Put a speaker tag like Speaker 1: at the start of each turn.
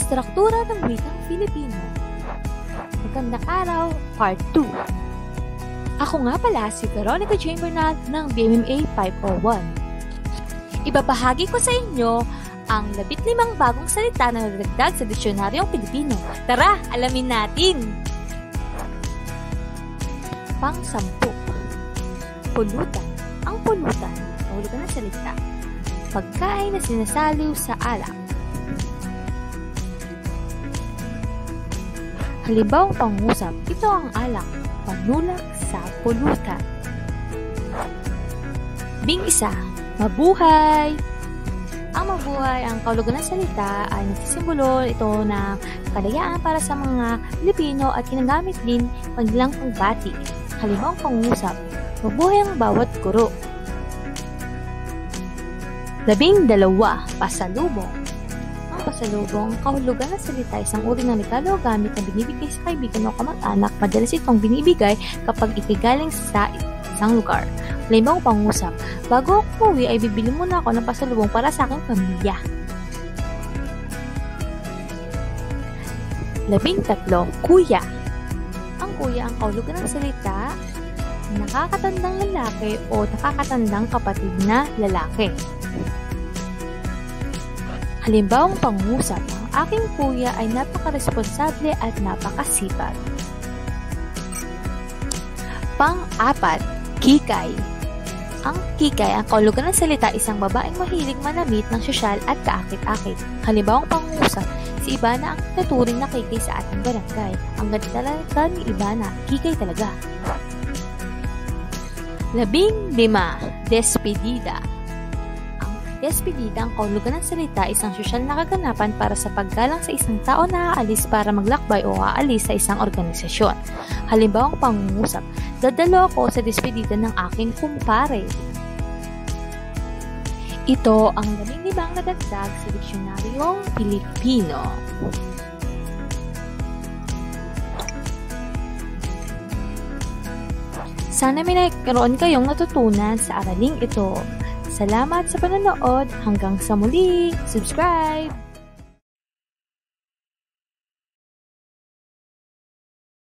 Speaker 1: Istruktura ng wikang Filipino. Magandang araw, Part 2. Ako nga pala si Veronica Jane Bernal ng BMMA 501. Ibabahagi ko sa inyo ang 15 bagong salita na nadagdag sa Diksionaryong Pilipino. Tara, alamin natin! Pang-10. Pulutan. Ang pulutan, kahulugan ng salita. Pagkain na sinasaliw sa alak. Halimbawang pangusap, ito ang alak, panulak sa pulutan. Bing-isa, mabuhay! Ang mabuhay, ang kahulugan ng salita ay nagsisimbolo ito ng kalayaan para sa mga Pilipino at ginagamit din pagbilang pagbati. Halimbawang pangusap, mabuhay ang bawat guro. 12, pasalubong. Ang pasalubong, kahulugan ng salita, isang uri ng regalo o gamit na binibigay sa kaibigan o kamag-anak. Madalas itong binibigay kapag ikigaling sa isang lugar. Halimbawang pangusap, bago ako uwi ay bibili muna ako ng pasalubong para sa aking pamilya. 13, kuya. Ang kuya, ang kahulugan ng salita, nakakatandang lalaki o nakakatandang kapatid na lalaki. Halimbawang pangusap, ang aking kuya ay napakaresponsable at napakasipag. Pang-4, kikay. Ang kikay, ang kahulugan ng salita, isang babaeng mahilig manamit ng sosyal at kaakit-akit. Halimbawang pangusap, si Ivana ang natuturing na kikay sa ating barangay. Ang ganda talaga ni Ivana, kikay talaga. 15, despedida. Ang despedida, ang kahulugan ng salita, isang sosyal na kaganapan para sa paggalang sa isang tao na aalis para maglakbay o aalis sa isang organisasyon. Halimbawang pangungusap, dadalo ako sa despedida ng aking kumpare. Ito ang 15 nadagdag sa Diksionaryong Pilipino. Sana may nagkaroon kayong natutunan sa araling ito. Salamat sa panonood. Hanggang sa muli. Subscribe!